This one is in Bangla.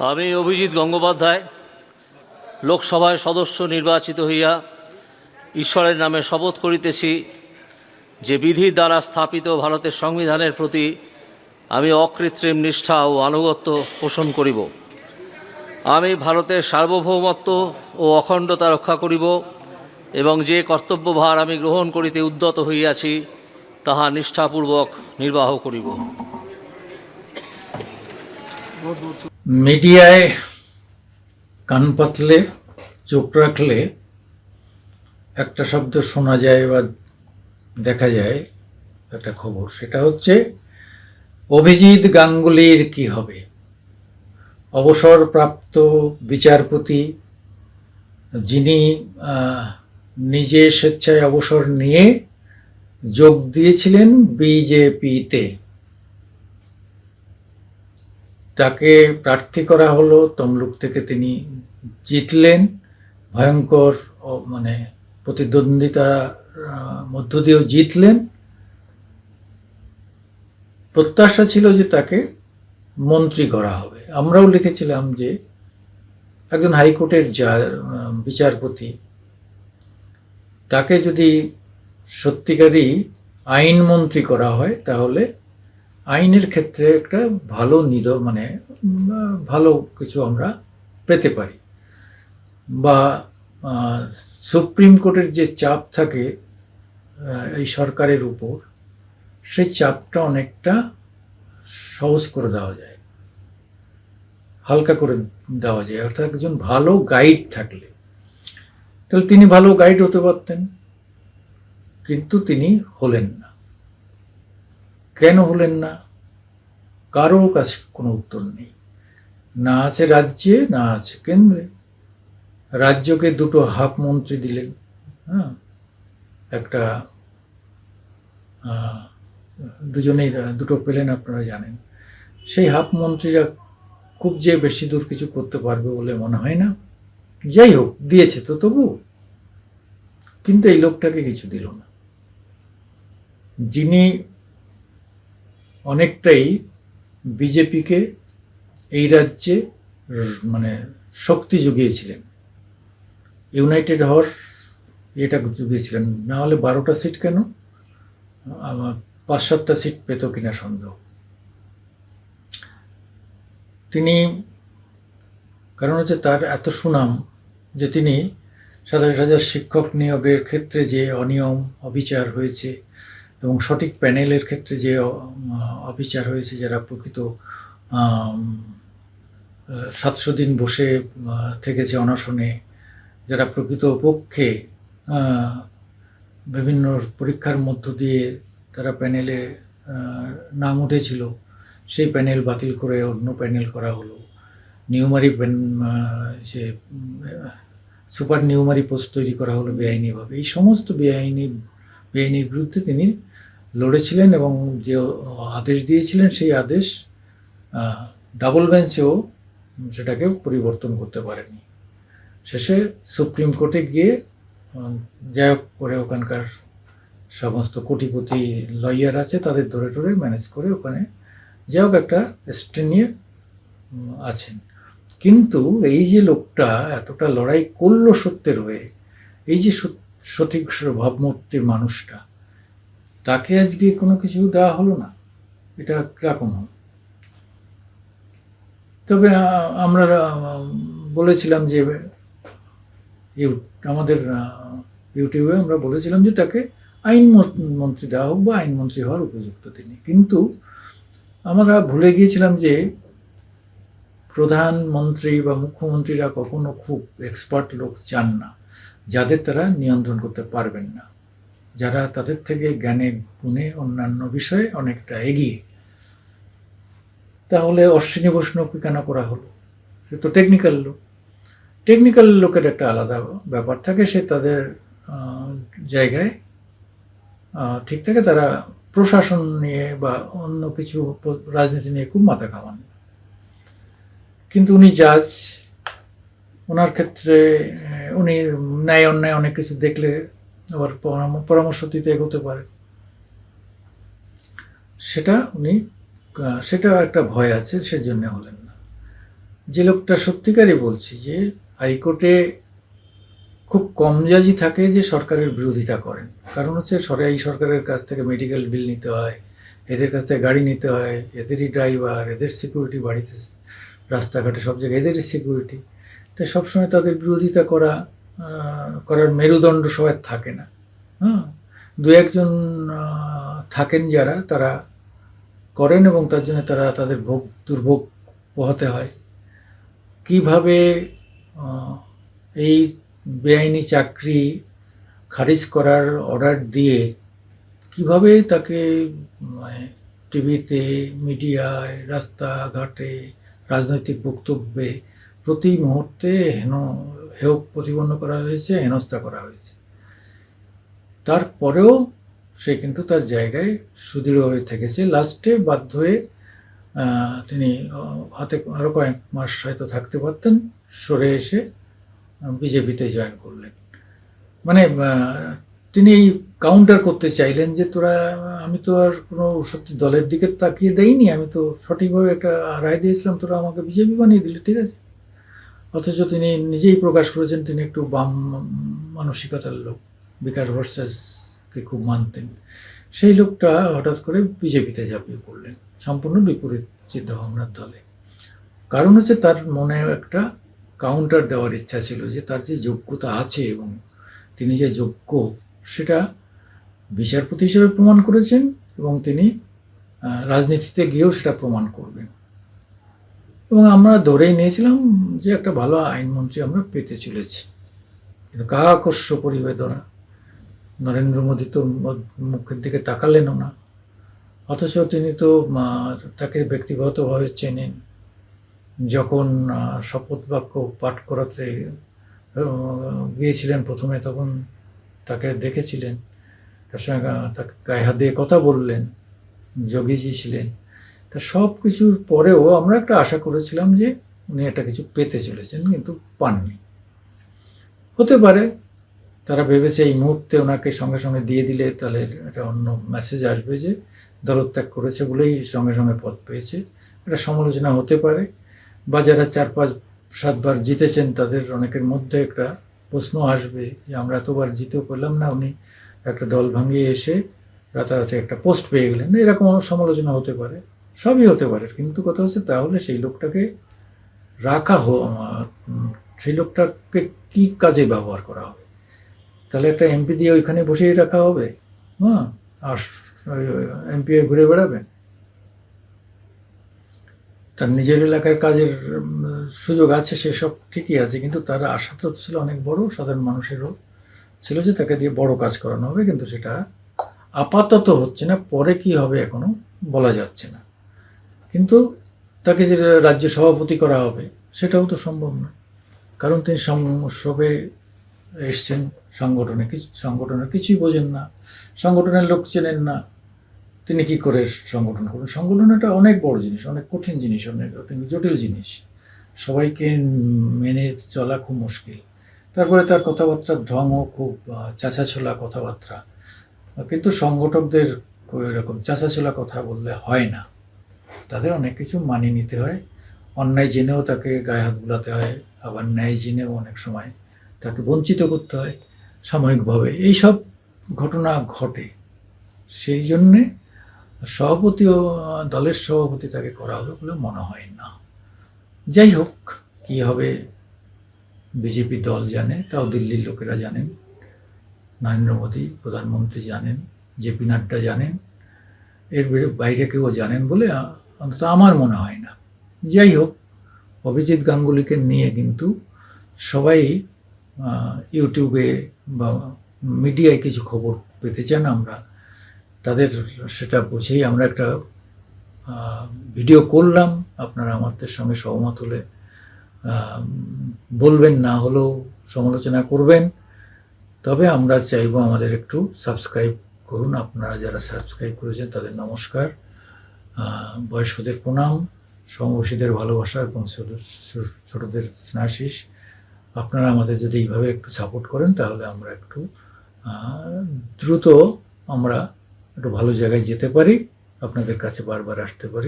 আমি অভিজিৎ গঙ্গোপাধ্যায় লোকসভায় সদস্য নির্বাচিত হইয়া ঈশ্বরের নামে শপথ করিতেছি যে বিধির দ্বারা স্থাপিত ভারতের সংবিধানের প্রতি আমি অকৃত্রিম নিষ্ঠা ও আনুগত্য পোষণ করিব। আমি ভারতের সার্বভৌমত্ব ও অখণ্ডতা রক্ষা করিব এবং যে কর্তব্যভার আমি গ্রহণ করিতে উদ্যত হইয়াছি তাহা নিষ্ঠাপূর্বক নির্বাহ করিব। মিডিয়ায় কান পাতলে চোখ রাখলে একটা শব্দ শোনা যায় বা দেখা যায়, একটা খবর, সেটা হচ্ছে অভিজিৎ গাঙ্গুলির কি হবে। অবসরপ্রাপ্ত বিচারপতি, যিনি নিজে স্বেচ্ছায় অবসর নিয়ে যোগ দিয়েছিলেন বিজেপিতে, তাকে প্রার্থী করা হলো তমলুক থেকে। তিনি জিতলেন, ভয়ঙ্কর প্রতিদ্বন্দ্বিতার মধ্য দিয়েও জিতলেন। প্রত্যাশা ছিল যে তাকে মন্ত্রী করা হবে। আমরাও লিখেছিলাম যে একজন হাইকোর্টের বিচারপতি, তাকে যদি সত্যিকারই আইনমন্ত্রী করা হয় তাহলে আইনের ক্ষেত্রে একটা ভালো ভালো কিছু আমরা পেতে পারি, বা সুপ্রিম কোর্টের যে চাপ থাকে এই সরকারের উপর, সেই চাপটা অনেকটা সহজ করে দেওয়া যায়, হালকা করে দেওয়া যায়। অর্থাৎ একজন ভালো গাইড থাকলে, তাহলে তিনি ভালো গাইড হতে পারতেন, কিন্তু তিনি হলেন না। কেন হলেন না? কারোর কাছে কোনো উত্তর নেই। না আছে রাজ্যে, না আছে কেন্দ্রে। রাজ্যকে দুটো হাফ মন্ত্রী দিলেন, একটা দুজনেই দুটো পেলেন, আপনারা জানেন। সেই হাফ মন্ত্রীরা খুব যে বেশি দূর কিছু করতে পারবে বলে মনে হয় না। যাই হোক, দিয়েছে তো তবু। কিন্তু এই লোকটাকে কিছু দিল না, যিনি অনেকটাই বিজেপিকে এই রাজ্যে শক্তি জুগিয়েছিলেন, ইউনাইটেড হওয়ার এটা জুগিয়েছিলেন। না হলে 12টা সিট কেন, 5-7টা সিট পেত কিনা সন্দেহ। তিনি, কারণ হচ্ছে তার এত সুনাম যে তিনি হাজার হাজার শিক্ষক নিয়োগের ক্ষেত্রে যে অনিয়ম অবিচার হয়েছে, এবং সঠিক প্যানেলের ক্ষেত্রে যে অবিচার হয়েছে, যারা প্রকৃত 700 দিন বসে থেকেছে অনশনে, যারা প্রকৃত পক্ষে বিভিন্ন পরীক্ষার মধ্য দিয়ে তারা প্যানেলে নাম উঠেছিল, সেই প্যানেল বাতিল করে অন্য প্যানেল করা হলো। নিউমারি সুপার নিউমারি পোস্ট তৈরি করা হলো বেআইনিভাবে। এই সমস্ত বেআইনির বিরুদ্ধে তিনি লড়েছিলেন, এবং যে আদেশ দিয়েছিলেন সেই আদেশ ডাবল বেঞ্চেও সেটাকে পরিবর্তন করতে পারেনি। শেষে সুপ্রিম কোর্টে গিয়ে যাই হোক করে ওখানকার সমস্ত কোটিপতি লয়ার আছে, তাদের ধরে ধরে ম্যানেজ করে ওখানে যাই হোক একটা স্টে নিয়ে আছেন। কিন্তু এই যে লোকটা এতটা লড়াই করলো সত্যের হয়ে, এই যে সঠিক ভাবমূর্তির মানুষটা, তাকে আজকে কোনো কিছু দেওয়া হলো না, এটা কিরকম হল? তবে আমরা বলেছিলাম যে আমাদের ইউটিউবে আমরা বলেছিলাম যে তাকে আইনমন্ত্রী দেওয়া হোক, বা আইনমন্ত্রী হওয়ার উপযুক্ত তিনি। কিন্তু আমরা ভুলে গিয়েছিলাম যে প্রধানমন্ত্রী বা মুখ্যমন্ত্রীরা কখনো খুব এক্সপার্ট লোক চান না, যাদের তারা নিয়ন্ত্রণ করতে পারবেন না, যারা তাদের থেকে জ্ঞানে গুণে অন্যান্য বিষয়ে অনেকটা এগিয়ে। তাহলে অশ্বিনী বৈষ্ণবকে কেন করা হলো? সে তো টেকনিক্যাল লোক। টেকনিক্যাল লোকের একটা আলাদা ব্যাপার থাকে, সে তাদের জায়গায় ঠিক থাকে, তারা প্রশাসন নিয়ে বা অন্য কিছু রাজনীতি নিয়ে খুব মাথা ঘামান। কিন্তু উনি জাজ, ওনার ক্ষেত্রে উনি ন্যায় অন্যায় অনেক কিছু দেখলে আবার পরামর্শ দিতে এগোতে পারে। সেটা একটা ভয় আছে, সেজন্য হলেন না। যে লোকটা সত্যিকারই বলছি যে হাইকোর্টে খুব কম জাজই থাকে যে সরকারের বিরোধিতা করেন। কারণ হচ্ছে এই সরকারের কাছ থেকে মেডিকেল বিল নিতে হয়, এদের কাছ থেকে গাড়ি নিতে হয়, এদেরই ড্রাইভার, এদের সিকিউরিটি, বাড়িতে রাস্তাঘাটে সব জায়গায় এদেরই সিকিউরিটি। তাই সবসময় তাদের বিরোধিতা করার মেরুদণ্ড সবার থাকে না। হ্যাঁ, দু একজন থাকেন যারা তারা করেন এবং তার জন্য তারা তাদের দুর্ভোগ পোহাতে হয়। কিভাবে এই বেআইনি চাকরি খারিজ করার অর্ডার দিয়ে কিভাবে তাকে টিভিতে, মিডিয়ায়, রাস্তাঘাটে, রাজনৈতিক বক্তব্যে প্রতি মুহূর্তে হেয় প্রতিপন্ন করা হয়েছে, হেনস্থা করা হয়েছে। তারপরেও সে কিন্তু তার জায়গায় সুদৃঢ় হয়ে থেকেছে। লাস্টে বাধ্য হয়ে তিনি হাতে আরও কয়েক মাস হয়তো থাকতে পারতেন, সরে এসে বিজেপিতে জয়েন করলেন। মানে তিনি এই কাউন্টার করতে চাইলেন যে আমি তো আর কোনো সত্যি দলের দিকে তাকিয়ে দেইনি, আমি তো সঠিকভাবে একটা রায় দিয়েছিলাম, তোরা আমাকে বিজেপি বানিয়ে দিলে, ঠিক আছে। অথচ তিনি নিজেই প্রকাশ করেছেন তিনি একটু বাম মানসিকতার লোক, বিকাশ ভট্টাচার্যকে খুব মানতেন। সেই লোকটা হঠাৎ করে বিজেপিতে ঝাঁপিয়ে পড়লেন, সম্পূর্ণ বিপরীত চিন্তাভাবনার দলে। কারণ হচ্ছে তার মনে একটা কাউন্টার দেওয়ার ইচ্ছা ছিল যে তার যে যোগ্যতা আছে এবং তিনি যে যোগ্য সেটা বিচারপতি হিসেবে প্রমাণ করেছেন এবং তিনি রাজনীতিতে গিয়েও সেটা প্রমাণ করবেন। এবং আমরা ধরেই নিয়েছিলাম যে একটা ভালো আইনমন্ত্রী আমরা পেতে চলেছি। কিন্তু কাকস্য পরিবেদনা, নরেন্দ্র মোদী তো মুখের দিকে তাকালেনও না। অথচ তিনি তো তাকে ব্যক্তিগতভাবে চেনেন। যখন শপথ বাক্য পাঠ করাতে গিয়েছিলেন প্রথমে, তখন তাকে দেখেছিলেন, তার সঙ্গে তাকে গায়ে হাত দিয়ে কথা বললেন, যোগীজি ছিলেন। তা সব কিছুর পরেও আমরা একটা আশা করেছিলাম যে উনি একটা কিছু পেতে চলেছেন, কিন্তু পাননি। হতে পারে তারা ভেবেছে এই মুহূর্তে ওনাকে সঙ্গে সঙ্গে দিয়ে দিলে তাহলে একটা অন্য মেসেজ আসবে যে দলত্যাগ করেছে বলেই সঙ্গে সঙ্গে পদ পেয়েছে, একটা সমালোচনা হতে পারে। বা যারা 4-5-7 বার জিতেছেন তাদের অনেকের মধ্যে একটা প্রশ্ন আসবে যে আমরা এতবার জিতেও পেলাম না, উনি একটা দল ভাঙিয়ে এসে রাতারাতি একটা পোস্ট পেয়ে গেলেন, এরকম সমালোচনা হতে পারে, সবই হতে পারে। কিন্তু কথা হচ্ছে তাহলে সেই লোকটাকে সেই লোকটাকে কি কাজে ব্যবহার করা হবে? তাহলে একটা এমপি দিয়ে ওইখানে বসিয়ে রাখা হবে, হ্যাঁ, আর এমপি ঘুরে বেড়াবেন? তার নিজের এলাকার কাজের সুযোগ আছে, সেসব ঠিকই আছে, কিন্তু তার আশা তো ছিল অনেক বড়, সাধারণ মানুষেরও ছিল যে তাকে দিয়ে বড় কাজ করানো হবে, কিন্তু সেটা আপাতত হচ্ছে না। পরে কি হবে এখনো বলা যাচ্ছে না। কিন্তু তাকে যে রাজ্য সভাপতি করা হবে সেটাও তো সম্ভব না, কারণ তিনি সবে এসছেন, সংগঠনের কিছুই বোঝেন না, সংগঠনের লোক চেনেন না, তিনি কি করে সংগঠন করবেন? সংগঠন এটা অনেক বড় জিনিস, অনেক কঠিন জিনিস, অনেক জটিল জিনিস, সবাইকে মেনে চলা খুব মুশকিল। তারপরে তার কথাবার্তার ঢংও খুব চাঁচাছোলা কথাবার্তা, কিন্তু সংগঠকদের এরকম চাঁচাছোলা কথা বললে হয় না, তাদের অনেক কিছু মানিয়ে নিতে হয়। অন্যায় জেনেও তাকে গায়ে হাত বুলাতে হয়, আবার ন্যায় জেনেও অনেক সময় তাকে বঞ্চিত করতে হয় সাময়িকভাবে, এইসব ঘটনা ঘটে। সেই জন্যে দলের সভাপতি তাকে করা হবে বলে মনে হয় না। যাই হোক, কি হবে বিজেপি দল জানে, তাও দিল্লির লোকেরা জানেন, নরেন্দ্র মোদী প্রধানমন্ত্রী জানেন, জেপি নাড্ডা জানেন, এর বাইরে কেউ জানেন বলে অন্তত আমার মনে হয় না। যাই হোক, অভিজিৎ গাঙ্গুলিকে নিয়ে কিন্তু সবাই ইউটিউবে বা মিডিয়ায় কিছু খবর পেতে চান। আমরা তাদের সেটা বুঝেই আমরা একটা ভিডিও করলাম। আপনারা আমাদের সঙ্গে সহমত হলে বলবেন, না হলেও সমালোচনা করবেন। তবে আমরা চাইবো আমাদের একটু সাবস্ক্রাইব করুন। আপনারা যারা সাবস্ক্রাইব করেছেন তাদের নমস্কার, বয়স্কদের প্রণাম, সমবয়সীদের ভালোবাসা এবং ছোটদের স্নেহাশিস। আপনারা আমাদের যদি এইভাবে একটু সাপোর্ট করেন তাহলে আমরা একটু দ্রুত আমরা একটু ভালো জায়গায় যেতে পারি, আপনাদের কাছে বারবার আসতে পারি।